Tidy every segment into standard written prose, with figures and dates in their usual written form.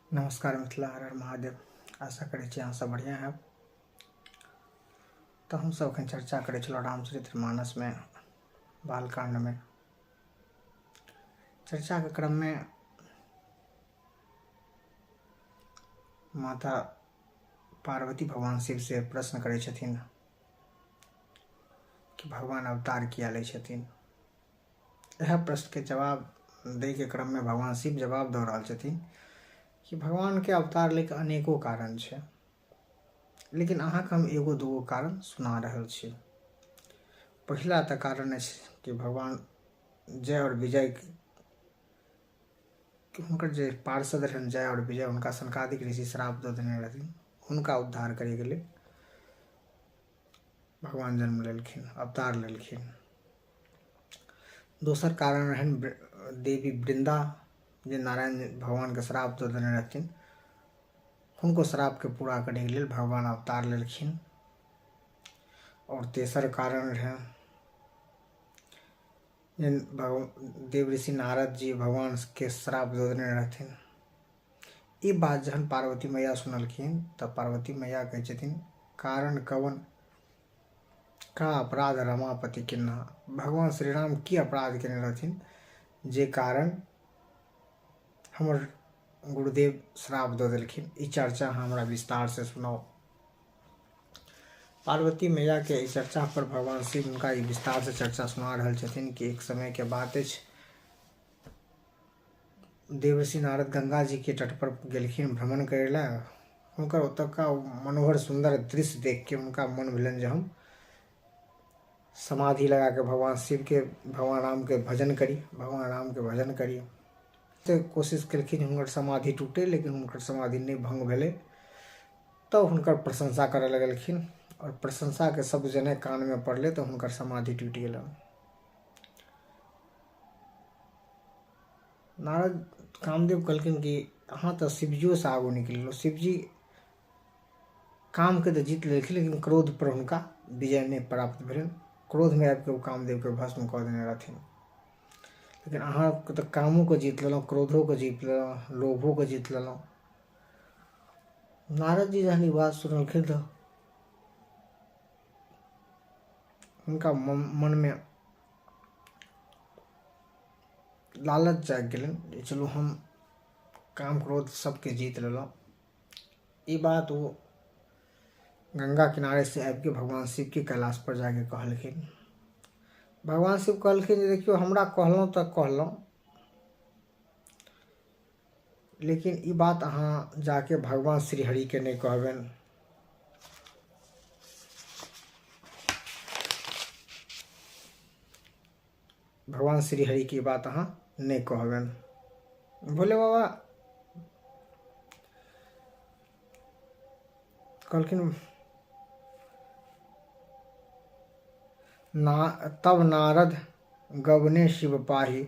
नमस्कार मिथिला, हर हर महादेव। आशा करै छी अहाँ सब बढ़िया हैब। तो हम सब अखन चर्चा करै छलहुँ रामचरितमानस में बालकांड में। चर्चा के क्रम में माता पार्वती भगवान शिव से प्रश्न करै छथिन कि भगवान अवतार किया लै छथिन। यह प्रश्न के जवाब दै के क्रम में भगवान शिव जवाब दऽ रहल छथिन कि भगवान के अवतार ले के अनेको कारण छै, लेकिन अहाँके हम एगो दूगो कारण सुना रहल छी। पहिला तऽ कारण अछि कि भगवान जय और विजय हुनकर जे पार्षद रहन जय और विजय, हुनका सनकादिक ऋषि श्राप दऽ देने रहथिन, हुनका उद्धार करे के लेल भगवान जन्म लेलखिन, अवतार लेलखिन। दोसर कारण रहन देवी वृंदा, जे नारायण भगवान के श्राप दऽ देने रहथिन, हुनको श्राप के पूरा करे के लेल भगवान अवतार लेलखिन। और तेसर कारण रहे देव ऋषि नारद जी भगवान के श्राप दऽ देने रहथिन। ई बात जहन पार्वती मैया सुनलखिन तऽ पार्वती मैया कहै छथिन, कारण कवन का अपराध रमापति किन्हा। भगवान श्री राम की अपराध केने रहथिन जे कारण हमर गुरुदेव श्राप दऽ देलखिन। ई चर्चा हमरा विस्तार से सुनाओ। पार्वती मैया के इस चर्चा पर भगवान शिव उनका विस्तार से चर्चा सुना रहल छथिन कि एक समय के बात अछि, देवर्षि नारद गंगा जी के तट पर गेलखिन भ्रमण करे ला। हुनकर ओतुका मनोहर सुंदर दृश्य देख के उनका मन भेलन जे हम समाधि लगा के भगवान शिव के, भगवान राम के भजन करी, भगवान राम के भजन करी। तो कोशिश केलखिन हुनकर समाधि टूटे, लेकिन हुनकर समाधि नहीं भंग भेले। तो हुनकर प्रशंसा करे लगलखिन और प्रशंसा के शब्द जने कान में पड़ले तो हुनकर समाधि टूट गेल। नारद कामदेव कहलखिन कि अहाँ तो शिवजियो से आगू निकल। शिवजी काम के तो जीत लेलखिन, लेकिन क्रोध पर हुनका विजय नहीं प्राप्त भेल। क्रोध में आबि के कामदेव के भस्म कऽ देने रहथिन। लेकिन अहाँ तो कामों को जीत लेलहुँ, क्रोधों को जीत लेलहुँ, लोभों को जीत लेलहुँ। नारद जी जहन ई बात सुनलखिन तऽ उनका मन में लालच जाग गेलन, चलो हम काम क्रोध सबके जीत लेलहुँ। ई बात वो गंगा किनारे से आबि के भगवान शिव के कैलाश पर जाके कहलखिन। भगवान शिव कहलखिन जे देखियो हमरा कहलहुँ तऽ कहलहुँ, लेकिन ई बात अहाँ जाके भगवान श्री हरि के नहीं कहबेन। भगवान श्री हरि की बात अहाँ नहीं कहबेन। भोले बाबा कहलखिन तब नारद गबने शिव पाही।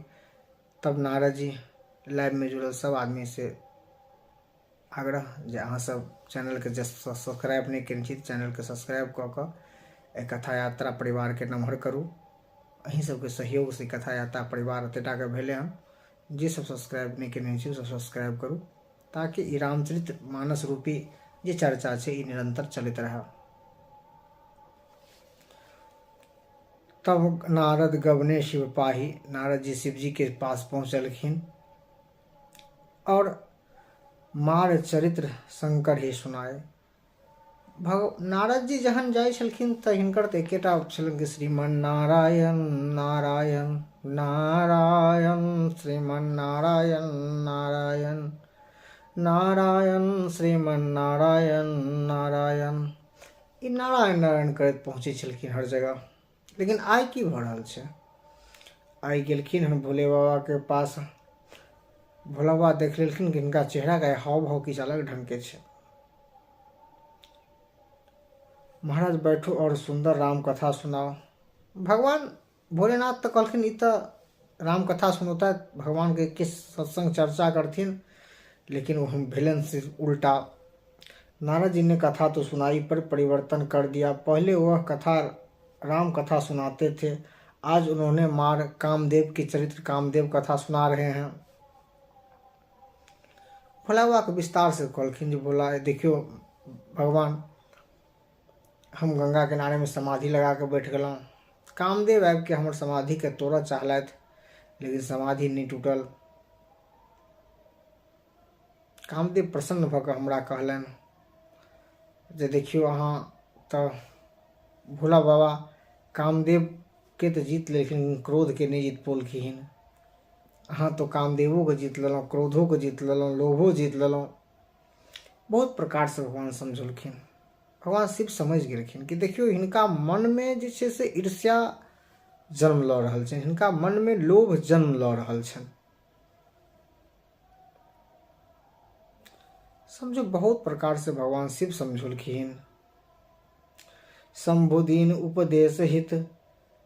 तब नारद जी लाइव में जुड़ल सब आदमी से आग्रह जे अहाँ सब चैनल के सब्सक्राइब नहीं केने छी, चैनल के सब्सक्राइब कऽ कऽ कथा यात्रा परिवार के नमहर करू। अहीं सबके सहयोग से कथा यात्रा परिवार एतेटा के भेले हन। जे सब सब्सक्राइब नहीं केने छी सब सब्सक्राइब करू, ताकि ई रामचरित मानस रूपी जे चर्चा छै ई निरंतर चलित रहे। तब नारद गबने शिव पाही। नारद जी शिव जी के पास पहुंचलखिन और मार चरित्र शंकर ही सुनाए। नारद जी जहन जाय छलखिन तऽ हिनकर तऽ एकेटा छलनि कि श्रीमन नारायण नारायण नारायण, श्रीमन नारायण नारायण नारायण, श्रीमन नारायण नारायण। ई नारायण नारायण करैत पहुँचे छलखिन हर जगह। लेकिन आइ की भऽ रहल छै? आइ गेलखिन हन भोले बाबा के पास। भोला बाबा देख लेलखिन कि हिनका चेहरा का हाव भाव किछु अलग ढंग के छै। महाराज बैठो और सुंदर राम कथा सुनाओ। भगवान भोलेनाथ तो कहलखिन ई तो राम कथा सुनता भगवान के किस सत्संग चर्चा करथिन, लेकिन वो हम भेलन से उल्टा। नारद जी ने कथा तो सुनाई पर परिवर्तन कर दिया। पहले वह कथा राम कथा सुनाते थे, आज उन्होंने मार कामदेव की चरित्र कामदेव कथा सुना रहे हैं। भोला बाबा के विस्तार से कहलखिन जे भोला देखियो भगवान, हम गंगा किनारे में समाधि लगा के बैठ गलहुँ, कामदेव आबि के हमर समाधि के तोड़ऽ चाहलथि, लेकिन समाधि नहीं टूटल। कामदेव प्रसन्न भऽ कऽ हमरा कहलनि जे देखियो अहाँ तऽ भोला बाबा कामदेव के तऽ जीत लेलखिन, क्रोध के नहीं जीत पौलखिन। अहाँ तो कामदेवो के जीत लेलहुँ, क्रोधो के जीत लेलहुँ, लोभो जीत लेलहुँ। बहुत प्रकार से भगवान समझौलखिन। भगवान शिव समझ गेलखिन कि देखियो हिनका मन में जे छै से ईर्ष्या जन्म लऽ रहल छनि, हिनका मन में लोभ जन्म लऽ रहल छनि। समझो बहुत प्रकार से भगवान शिव समझौलखिन। शंभुदीन उपदेश हित,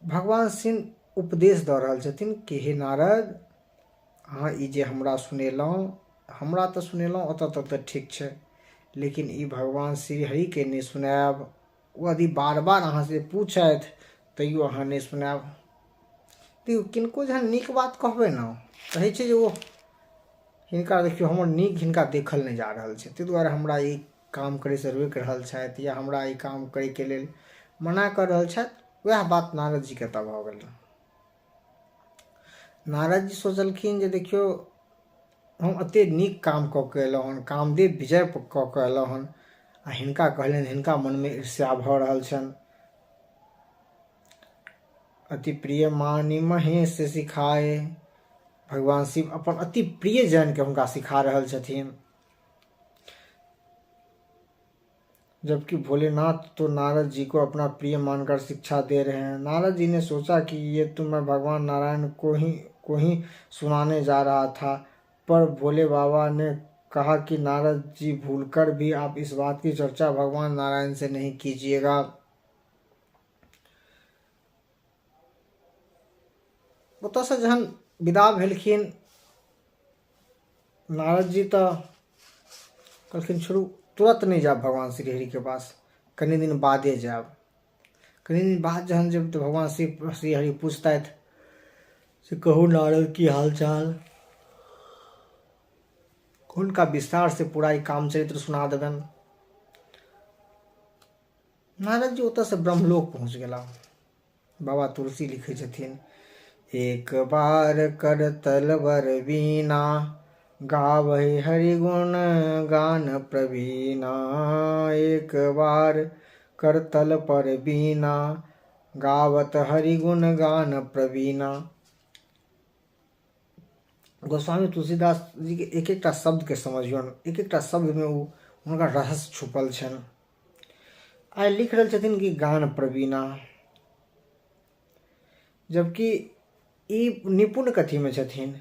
भगवान शिव उपदेश दऽ रहल छथिन कि हे नारद, अहाँ ई जे हमरा सुनेलहुँ, हमरा तऽ सुनेलहुँ ओतऽ तक तऽ ठीक छै, लेकिन ई भगवान श्री हरि के नहीं सुनायब। ओ यदि बार बार अहाँ से पूछथि तैयो अहाँ नहीं सुनायब। देखियो किनको जहन नीक बात कहबै ने, कहै छै जे ओ हिनका देखियो हमर नीक हिनका देखल नहीं जा रहल छै, ताहि दुआरे हमरा ई काम करे से रोकि रहल छथि या हमरा ई काम करे के लेल मना कर रहल छथि। वएह बात नारद जी के तब भऽ गेल। नारद जी सोचलखिन जे देखियो हम अते नीक काम कऽ के एलहुँ हन, कामदेव विजय कऽ के एलहुँ हन, आ हिनका कहलनि हिनका मन में ईर्ष्या भऽ रहल छनि। अति प्रिय मानी महेश सिखाए, भगवान शिव अपन अति प्रिय जन के हुनका सिखा रहल छथिन। जबकि भोलेनाथ तो नारद जी को अपना प्रिय मानकर शिक्षा दे रहे हैं। नारद जी ने सोचा कि ये तो मैं भगवान नारायण को ही सुनाने जा रहा था, पर भोले बाबा ने कहा कि नारद जी भूलकर भी आप इस बात की चर्चा भगवान नारायण से नहीं कीजिएगा। ओतऽ से जहन विदा भेलखिन नारद जी तो कहलखिन छोड़ू, तुरंत नहीं जाब भगवान श्री हरि के पास, कनि दिन बादे जाब। कनि दिन बाद जहन जब तो भगवान श्री हरि पूछतथि से कहू नारद की हाल चाल, उनका विस्तार से पूरा ही काम चरित्र सुना देबन। नारद जी ओतऽ से ब्रह्मलोक पहुँच गेला। बाबा तुलसी लिखे छथिन, एक बार कर तलवर वीणा, गावहि हरि गुण गान प्रवीणा। एक बार कर तल पर वीणा, गावत हरि गुण गान प्रवीणा। गोस्वामी तुलसीदास जी के एक एकटा शब्द के समझियौन, एक एकटा शब्द में उनका रहस्य छुपल छनि। आइ लिख रहल छथिन कि गान प्रवीणा, जबकि ये निपुण कथी में छथिन।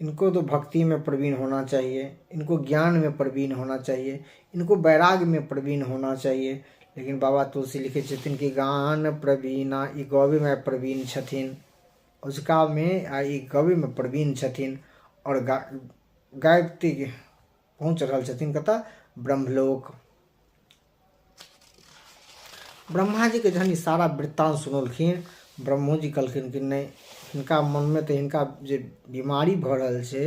इनको तो भक्ति में प्रवीण होना चाहिए, इनको ज्ञान में प्रवीण होना चाहिए, इनको वैराग्य में प्रवीण होना चाहिए, लेकिन बाबा तुलसी लिखे छथिन कि गान प्रवीणा, ई गौवे में प्रवीण छथिन, उसका में आ ई गौवे में प्रवीण छथिन। और गायत्री पहुँच रहल छथिन कतऽ, ब्रह्मलोक। ब्रह्मा जी के जहन ई सारा वृत्तांत सुनलखिन, ब्रह्मो जी कहलखिन कि नहीं, हिनका मन में तो हिनका जे बीमारी भऽ रहल छै,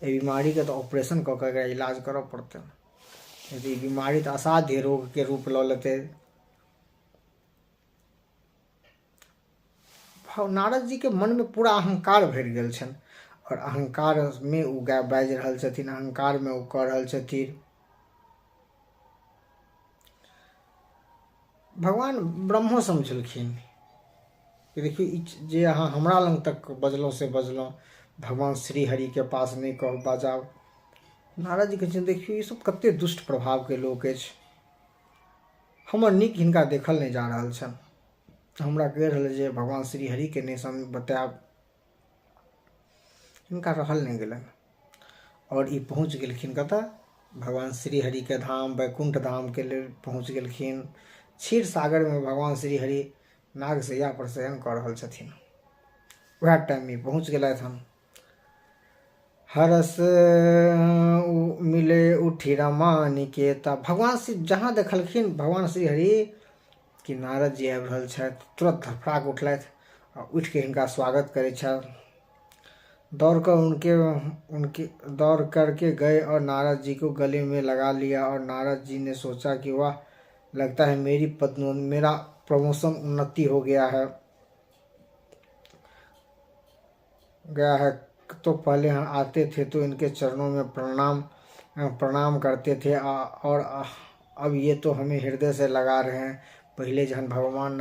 एहि बीमारी के तो ऑपरेशन कऽ के एकरा इलाज करऽ पड़तै, यदि बीमारी तो असाध्य रोग के रूप लऽ लेतै। नारद जी के मन में पूरा अहंकार भरि गेल छनि, और अहंकार में ओ बाजि रहल छथिन, अहंकार में ओ कऽ रहल छथिन। भगवान ब्रह्मो समझलखिन कि देखियो जे अहाँ हमरा लग तक बजलहुँ से बजलहुँ, भगवान श्री हरि के पास नहीं कह बाजाब। नारद जी कहै छथिन देखियो ई सब कते दुष्ट प्रभाव के लोक अछि, हमर नीक हिनका देखल नहीं जा रहल छनि। हमरा कहि रहल जे भगवान श्री हरि के नहीं बतायब, हिनका रहल नहीं गेलनि। और ई पहुँच गेलखिन कतऽ, भगवान श्री हरि के धाम वैकुंठ धाम के लेल पहुँच गेलखिन। क्षीर सागर में भगवान श्री हरि नागशैया पर शयन कऽ रहल छथिन, वह टाइम में पहुँच गेलथि हम। हरस मिले उठी रमा निकेता, भगवान शिव जहाँ देखलखिन भगवान श्री हरि कि नारद जी आबि रहल छथि, तुरंत धड़फड़ा कऽ उठलथि आ उठि के हिनका स्वागत करै छथि। दौड़कर उनके उनके दौड़ करके गए और नारद जी को गले में लगा लिया। और नारद जी ने सोचा कि वाह, लगता है मेरा प्रमोशन उन्नति हो गया है। तो पहले यहाँ आते थे तो इनके चरणों में प्रणाम करते थे, और अब ये तो हमें हृदय से लगा रहे हैं। पहले जहन भगवान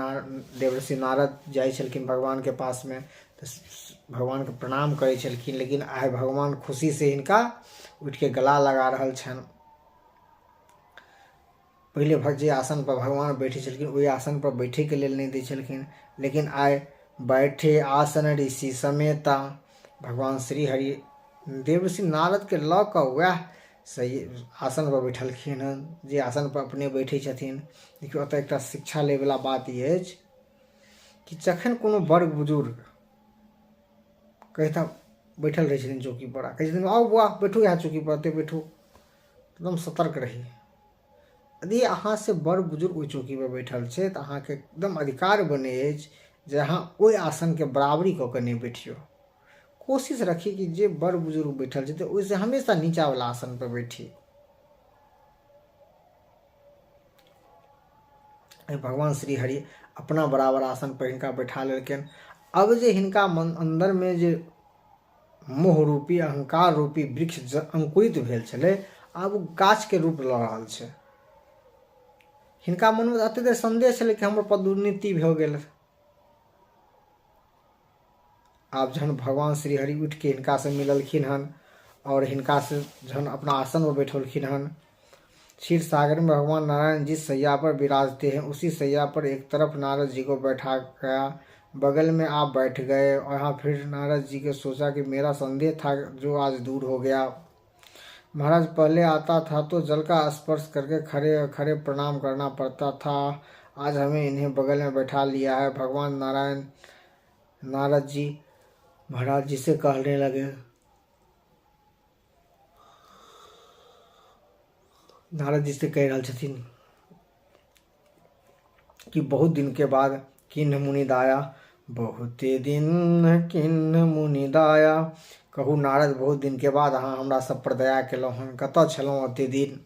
देवर्षि नारद जाय छलखिन भगवान के पास में, तो भगवान के प्रणाम करे छलखिन, लेकिन आइ भगवान खुशी से इनका उठ के गला लगा रहल छन। पहले जे आसन पर भगवान बैठे छलखिन वही आसन पर बैठे के लिए नहीं दै छलखिन, लेकिन आइ बैठे आसन ऋषि समेता। भगवान श्री हरि देवर्षि नारद के लऽ कऽ वएह सही आसन पर बैठलखिन हन जे आसन पर अपने बैठे छथिन। देखियौ, ओतऽ एकटा शिक्षा लै वाला बात ई अछि कि जखन कोनो बड़ बुजुर्ग कहता बैठल रहै छथिन चौकी पर, कहै छथिन आओ बौआ बैठू यहाँ चौकी पर, एतऽ बैठू, एकदम सतर्क रही। यदि अहाँ से बड़ बुजुर्ग ओहि चौकी पर बैठल छै तऽ अहाँके एकदम अधिकार बनै अछि जे अहाँ ओहि आसन के बराबरी कऽ के नहीं बैठियो। कोशिश रखी कि जे बड़ बुजुर्ग बैठल छै तऽ ओहिसे हमेशा नीचा वाला आसन पर बैठी। भगवान श्री हरि अपना बराबर आसन पर हिनका बैठा लेलखिन। अब जे हिनका मन अंदर में जे मोह रूपी अहंकार रूपी वृक्ष अंकुरित भेल छलै, आब ओ गाछ के रूप लऽ रहल छै। हिनका मन में अते देर संदेह छलै कि हमर पदोन्नति भऽ गेल। आब जहन भगवान श्री हरि उठ के हिनका से मिललखिन हन और हिनका से जहन अपना आसन पर बैठलखिन हन, क्षीर सागर में भगवान नारायण जिस सैया पर विराजते हैं उसी सैया पर एक तरफ नारद जी को बैठा गया, बगल में आप बैठ गए। और यहाँ फिर नारद जी के सोचा कि मेरा संदेह था जो आज दूर हो गया। महाराज, पहले आता था तो जल का स्पर्श करके खड़े खड़े प्रणाम करना पड़ता था, आज हमें इन्हें बगल में बैठा लिया है। भगवान नारद जी महाराज जी से कहने लगे, नारद जी से कह रहल छथिन कि बहुत दिन के बाद किन्ह मुनि दाया, बहुते दिन किन्ह मुनि दाया। कहू नारद, बहुत दिन के बाद अहाँ हमरा सब पर दया केलहुँ हन, कतऽ छलहुँ ओते दिन?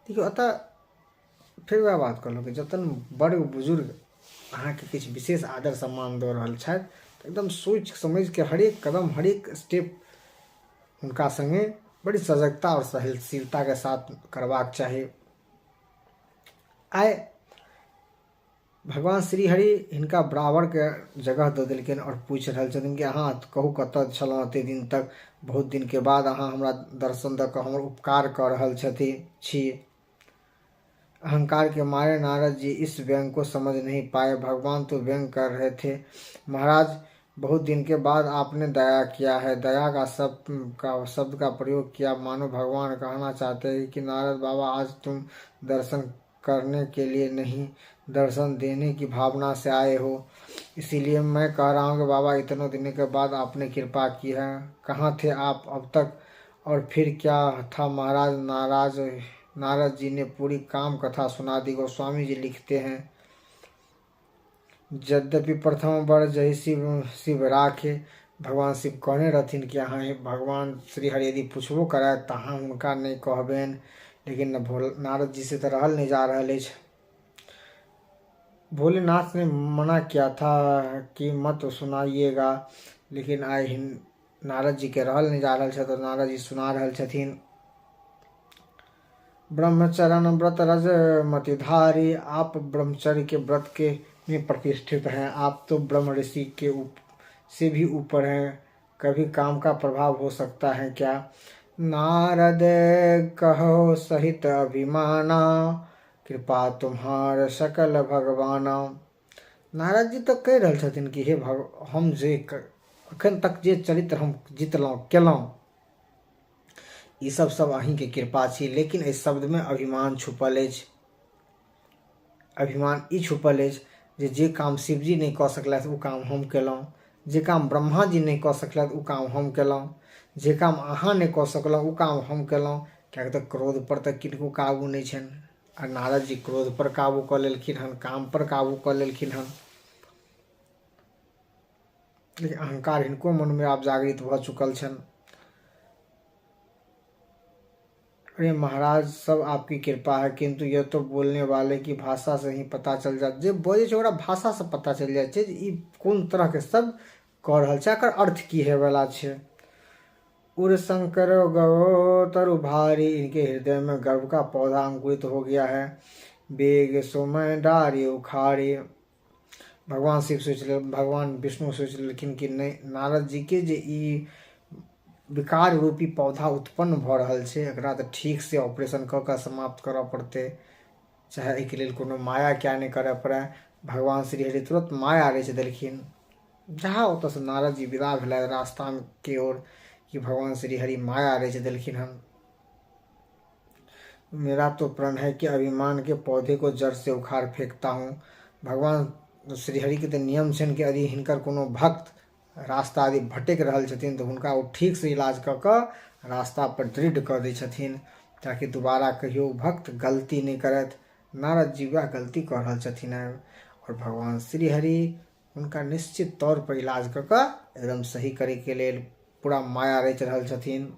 देखियौ, अतः फिर वह बात कहलहुँ कि जतन बड़ बुजुर्ग अहाँके किछु विशेष आदर सम्मान दऽ रहल छथि तऽ एकदम सोचि समझि के हरेक कदम हरेक स्टेप हुनका संगे बड़ी सजगता और सहनशीलता के साथ करबाक चाही। आइ भगवान श्री हरि हिनका बराबर के जगह दऽ देलखिन और पूछि रहल छथिन कि अहाँ कहू कतऽ छलहुँ एते दिन तक? बहुत दिन के बाद अहाँ हमरा दर्शन दऽ कऽ हमर उपकार कऽ रहल छी। अहंकार के मारे नारद जी इस व्यंग को समझ नहीं पाए। भगवान तो व्यंग कर रहे थे। महाराज, बहुत दिन के बाद आपने दया किया है। दया का शब्द का प्रयोग किया, मानो भगवान कहना चाहते हैं कि नारद बाबा, आज तुम दर्शन करने के लिए नहीं, दर्शन देने की भावना से आए हो। इसीलिए मैं कह रहा हूँ कि बाबा, इतने दिनों के बाद आपने कृपा की है। कहाँ थे आप अब तक? और फिर क्या था महाराज? नारद जी ने पूरी काम कथा सुना दी। गोस्वामी जी लिखते हैं, यद्यपि प्रथम बड़ जय शिव राखे। भगवान शिव कहने रहथिन कि अहाँ भगवान श्री हरि यदि पुछबो करे तो अहाँ हुनका नहीं कहबेन, लेकिन नारद जी से तो रहल नहीं जा रहल अछि। भोलेनाथ ने मना किया था कि मत सुनाइएगा, लेकिन आइ नारद जी के रहल नहीं जा रहल छै तो नारद जी सुना रहल छथिन। ब्रह्मचरण व्रत रज मतिधारी, आप ब्रह्मचर्य के व्रत के में प्रतिष्ठित हैं। आप तो ब्रह्म ऋषि के से भी ऊपर हैं। कभी काम का प्रभाव हो सकता है क्या? नारद कहो सहित अभिमाना, कृपा तुम्हार सकल भगवाना। नारद जी तो कह रहल छथिन कि हे हम जे अखन तक जे चरित्र हम जितलहुँ केलहुँ, ई सब अहीं के कृपा छी, लेकिन इस शब्द में अभिमान छुपल अछि। अभिमान ई छुपल अछि जे काम शिव जी नहीं कऽ सकलथि ओ काम हम केलहुँ, जे काम ब्रह्मा जी नहीं कऽ सकलथि ओ काम हम केलहुँ, जे काम अहाँ नहीं कऽ सकलहुँ ओ काम हम केलहुँ। किएक तऽ क्रोध पर तऽ किनको काबू नहीं छनि। और नारद जी क्रोध पर काबू कर लेलखिन हन, काम पर काबू कर लेलखिन हन। लेकिन अहंकार हिनको मन में आप जागृत भ चुकल छन। अरे महाराज सब आपकी कृपा है, किंतु यह तो बोलने वाले की भाषा से ही पता चल जाए, जे बोले छै ओकरा भाषा से पता चल जाए छै ई कोन तरह के सब कह रहल छै, एकर अर्थ की है वाला छै। उर शंकर गो तरु भारी, इनके हृदय में गर्भ का पौधा अंकुरित हो गया है। बेग सोमय डारी उखाड़ी, भगवान शिव सोच ले, भगवान विष्णु सोच लेकिन कि नहीं, नारद जी के जे ई विकार रूपी पौधा उत्पन्न भ रहल छै, एकरा तऽ ठीक से ऑपरेशन कऽ कऽ समाप्त करऽ पड़तै, चाहे एहिके लेल कोनो माया क्या नहीं करऽ पड़ै। भगवान श्री हरि तुरंत माया रच देलखिन। जहाँ ओतऽसँ नारद जी विदा भेला रास्ता के ओर कि भगवान श्री हरि माया रच देलखिन हन। मेरा तो प्रण है कि अभिमान के पौधे को जड़ से उखाड़ फेंकता हूँ। भगवान श्री हरि के तो नियम छन कि यदि हिनकर कोनो भक्त रास्ता यदि भटक रहल छथिन तो हुनका ओ ठीक से इलाज कऽ कऽ रास्ता पर दृढ़ कऽ दै छथिन, ताकि दोबारा कहियो भक्त गलती नहीं करत। नारद जी वह गलती कर रहल छथिन और भगवान श्री हरि उनका निश्चित तौर पर इलाज कऽ कऽ एकदम सही करे के लेल पूरा माया रच रहल छथिन।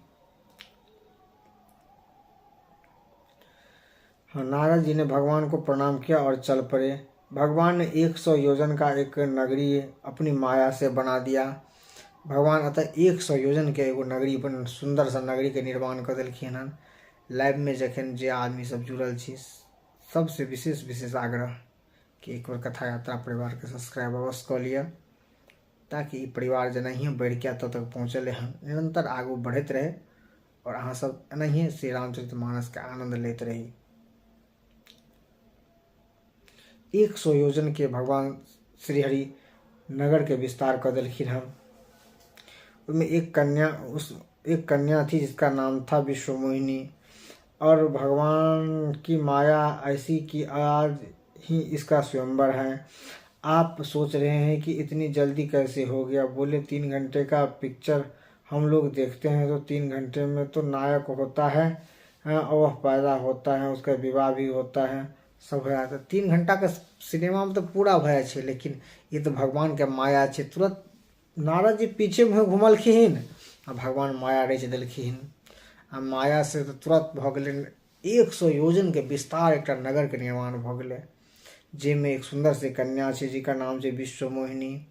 नारद जी ने भगवान को प्रणाम किया और चल पड़े। भगवान ने 100 योजन का एक नगरी अपनी माया से बना दिया। भगवान अतः 100 योजन के एगो नगरी बन सुंदर सा नगरी के निर्माण कर देलखिन हन। लाइव में जखन जे आदमी सब जुड़ल छी सबसे विशेष आग्रह कि एक बार कथा यात्रा परिवार के सब्सक्राइब अवश्य कऽ लिअ, ताकि ई परिवार जेनाहिए बढ़ि के एतऽ तक पहुँचल हन निरंतर आगू बढ़ैत रहे और अहाँ सब एनाहिए श्री रामचरितमानस के आनंद लेते रही। 100 योजन के भगवान श्री हरि नगर के विस्तार कर देलखिन हन। उसमें एक कन्या थी जिसका नाम था विश्वमोहिनी, और भगवान की माया ऐसी कि आज ही इसका स्वयंवर है। आप सोच रहे हैं कि इतनी जल्दी कैसे हो गया? बोले 3 घंटे का पिक्चर हम लोग देखते हैं तो 3 घंटे में तो नायक होता है और वह पैदा होता है, उसका विवाह भी होता है, सब हो जाता है। 3 घंटा का सिनेमा में तो पूरा भय है, लेकिन ये तो भगवान के माया है। तुरंत नारद जी पीछे में घुमलखिन आ भगवान माया रच देलखिन। आ माया से तो तुरंत भ गेलै 100 योजन के विस्तार एक नगर के निर्माण भ गेलै, जेमे एक सुंदर से कन्या छै जिनका नाम छै विश्वमोहिनी।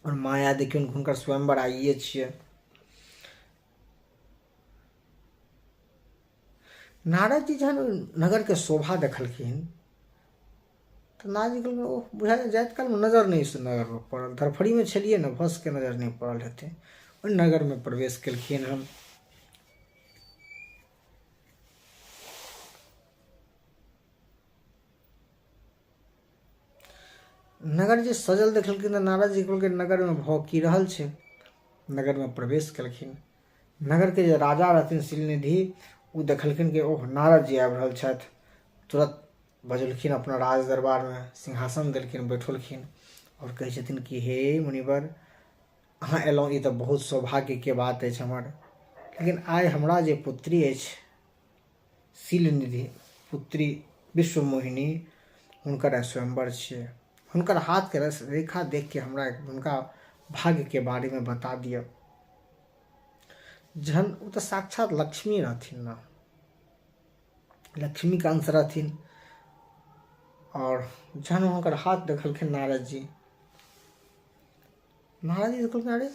और माया देखियौ हुनकर स्वयंवर आइए छियै। नारद जी जहन नगर के शोभा देखलखिन तो नारद जी कहलखिन ओह बुझा जाइत काल में नजर नहीं से नगर में पड़ल, धरफड़ी में छलिए न भस के नजर नहीं पड़ल हेतै। ओहि नगर में प्रवेश केलखिन हम। नगर जे सजल देखलखिन तो नारद जी कहलखिन नगर में भऽ की रहल छै। नगर में प्रवेश केलखिन। नगर के जे राजा रहथिन शिलनिधि ओ देखलखिन कि ओह नारद जी आबि रहल छथि। तुरंत बजलखिन अपना राज दरबार में, सिंहासन देलखिन, बैठलखिन और कहै छथिन कि हे मुनिवर अहाँ एलहुँ ई तऽ बहुत सौभाग्य के बात अछि हमर, लेकिन आइ हमरा जे पुत्री अछि शिलनिधि पुत्री विश्वमोहिनी हुनकर स्वयंवर छियै। हुनकर हाथ के रेखा देख के हमरा हुनका भाग्य के बारे में बता दिया। जहन वो तो साक्षात लक्ष्मी रहथिन ना, लक्ष्मी का अंश रहथिन। और जहन हुनकर हाथ देखलखिन नारद जी देखलखिन अरे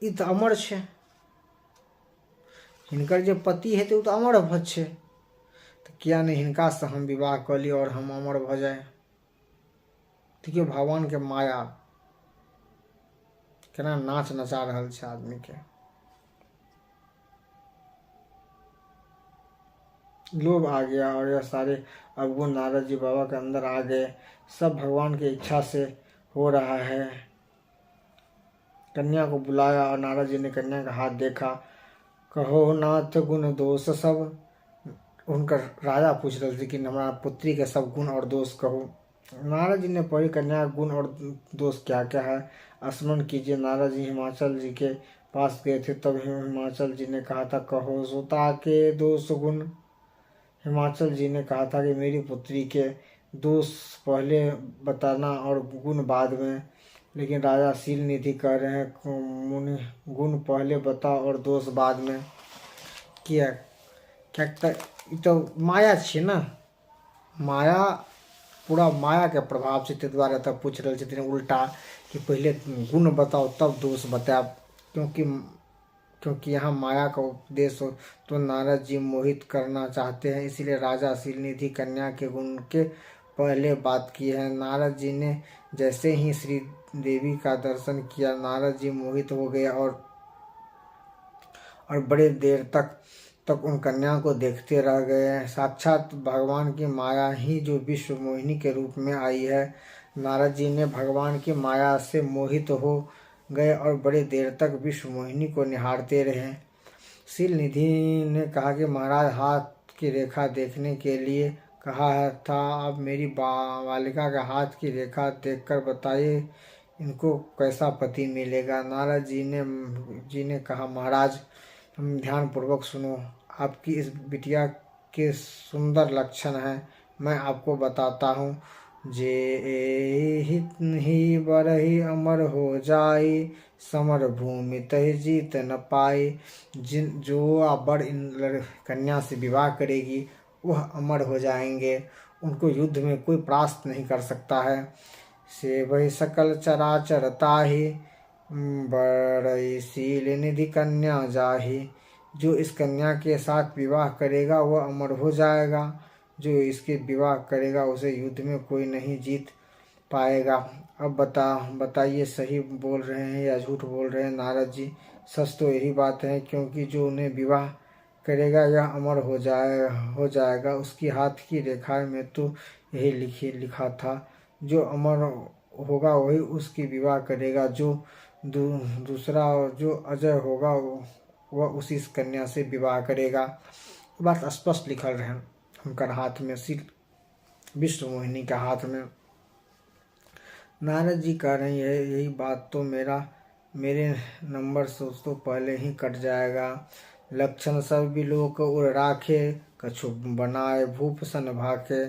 ई तऽ अमर छै, हिनकर जे पति हेतै ओ तऽ अमर भऽ छै, तऽ किया नहीं हिनका से हम विवाह कऽ ली और हम अमर भऽ जाए। देखियौ भगवान के माया केना नाच नचा रहल छै आदमी के। लोभ आ गया और यह सारे अवगुण नारद जी बाबा के अंदर आ गए। सब भगवान की इच्छा से हो रहा है। कन्या को बुलाया और नारद जी ने कन्या का हाथ देखा। कहो नाथ गुण दोष सब, उनकर राजा पूछ रहे थे कि हमारा पुत्री के सब गुण और दोष कहो। नारद जी ने पढ़ी कन्या गुण और दोष क्या क्या है, स्मरण कीजिए। नारद जी हिमाचल जी के पास गए थे तब हिमाचल जी ने कहा था, कहो सुता के दोष गुण। हिमाचल जी ने कहा था कि मेरी पुत्री के दोष पहले बताना और गुण बाद में, लेकिन राजा शीलनिधि कह रहे हैं मुनि गुण पहले बताओ और दोष बाद में। किया क्या तो माया छे ना, माया पूरा माया के प्रभाव से द्वारा तब पूछ रहे थे उल्टा कि पहले गुण बताओ तब दोष बताओ, क्योंकि यहाँ माया का उपदेश हो तो नारद जी मोहित करना चाहते हैं, इसीलिए राजा शीलनिधि कन्या के गुण के पहले बात की है। नारद जी ने जैसे ही श्री देवी का दर्शन किया, नारद जी मोहित हो गए और बड़े देर तक उन कन्या को देखते रह गए। साक्षात भगवान की माया ही जो विश्व मोहिनी के रूप में आई है। नारद जी ने भगवान की माया से मोहित हो गए और बड़े देर तक विश्व मोहिनी को निहारते रहे। शीलनिधि ने कहा कि महाराज, हाथ की रेखा देखने के लिए कहा था, अब मेरी बालिका का हाथ की रेखा देखकर बताइए इनको कैसा पति मिलेगा। नारद जी ने कहा, महाराज ध्यान पूर्वक सुनो, आपकी इस बिटिया के सुंदर लक्षण हैं, मैं आपको बताता हूँ। जे हित ही बरही अमर हो जाई, समर भूमि तह जीत न पाई। जो आप बड़ इन कन्या से विवाह करेगी वह अमर हो जाएंगे, उनको युद्ध में कोई परास्त नहीं कर सकता है। से वही सकल चराचर ताहि, बड़ई शील निधि कन्या जाहि। जो इस कन्या के साथ विवाह करेगा वह अमर हो जाएगा, जो इसके विवाह करेगा उसे युद्ध में कोई नहीं जीत पाएगा। अब बताइए सही बोल रहे हैं या झूठ बोल रहे हैं नारद जी। सच तो यही बात है, क्योंकि जो उन्हें विवाह करेगा यह अमर हो जाएगा। उसकी हाथ की रेखा में तो यही लिखा था, जो अमर होगा वही उसकी विवाह करेगा। जो दूसरा जो अजय होगा वह उसी कन्या से विवाह करेगा। बात स्पष्ट लिखल रहे उनका हाथ में, विश्व मोहिनी का हाथ में। नारद जी कह रहे हैं यही बात तो मेरे नंबर से तो पहले ही कट जाएगा। लक्षण सब बिलोक उड़ राखे, कछु बनाए भूप सन भाके।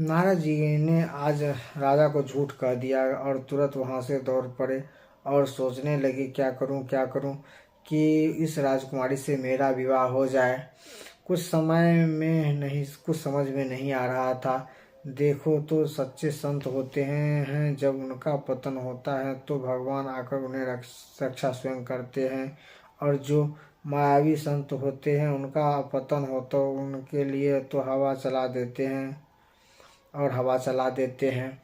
नारद जी ने आज राजा को झूठ कह दिया और तुरंत वहाँ से दौड़ पड़े और सोचने लगे क्या करूं कि इस राजकुमारी से मेरा विवाह हो जाए। कुछ समझ में नहीं आ रहा था। देखो तो सच्चे संत होते हैं, जब उनका पतन होता है तो भगवान आकर उन्हें रक्षा स्वयं करते हैं, और जो मायावी संत होते हैं उनका पतन हो तो उनके लिए तो हवा चला देते हैं।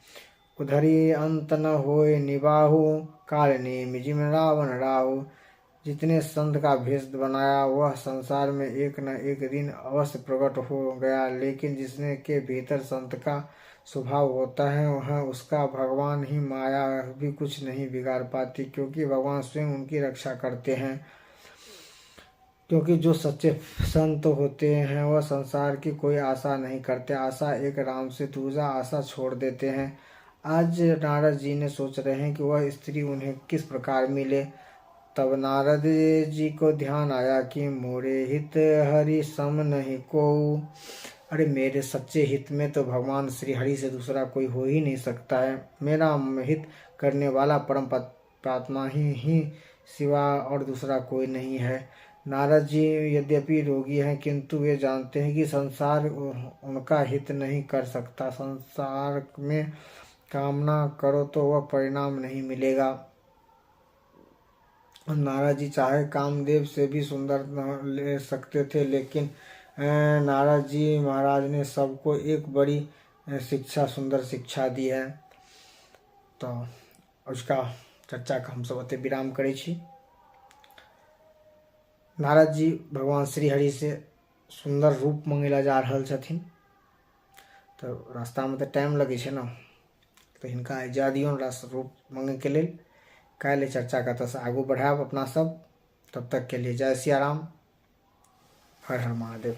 उधरी अंत न होए निबाहु, काल नेमि जिम रावण राहु। जितने संत का भेष बनाया वह संसार में एक न एक दिन अवश्य प्रकट हो गया, लेकिन जिसने के भीतर संत का स्वभाव होता है वह उसका भगवान ही माया भी कुछ नहीं बिगाड़ पाती, क्योंकि भगवान स्वयं उनकी रक्षा करते हैं। क्योंकि जो सच्चे संत होते हैं वह संसार की कोई आशा नहीं करते, आशा एक राम से दूसरा आशा छोड़ देते हैं। आज नारद जी ने सोच रहे हैं कि वह स्त्री उन्हें किस प्रकार मिले। तब नारद जी को ध्यान आया कि मोरे हित हरि सम नहीं को। अरे मेरे सच्चे हित में तो भगवान श्री हरि से दूसरा कोई हो ही नहीं सकता है। मेरा हित करने वाला परम परमात्मा ही सिवा और दूसरा कोई नहीं है। नारद जी यद्यपि रोगी हैं, किंतु वे जानते हैं कि संसार उनका हित नहीं कर सकता। संसार में कामना करो तो वह परिणाम नहीं मिलेगा। नारद जी चाहे कामदेव से भी सुंदर ले सकते थे, लेकिन नारद जी महाराज ने सबको एक बड़ी सुंदर शिक्षा दी है। तो उसका चर्चा का हम सब अते विराम करै छी। नारद जी भगवान श्री हरि से सुंदर रूप मंगेला जा रहल छथिन, तो रास्ता में तो टाइम लगे छे ना, तो हिनका इजा दियौन रूप मंगे के लेल। काल्हि चर्चा का तस आगू बढ़ाब अपना सब। तब तक के लिए जय सिया राम, हर हर महादेव।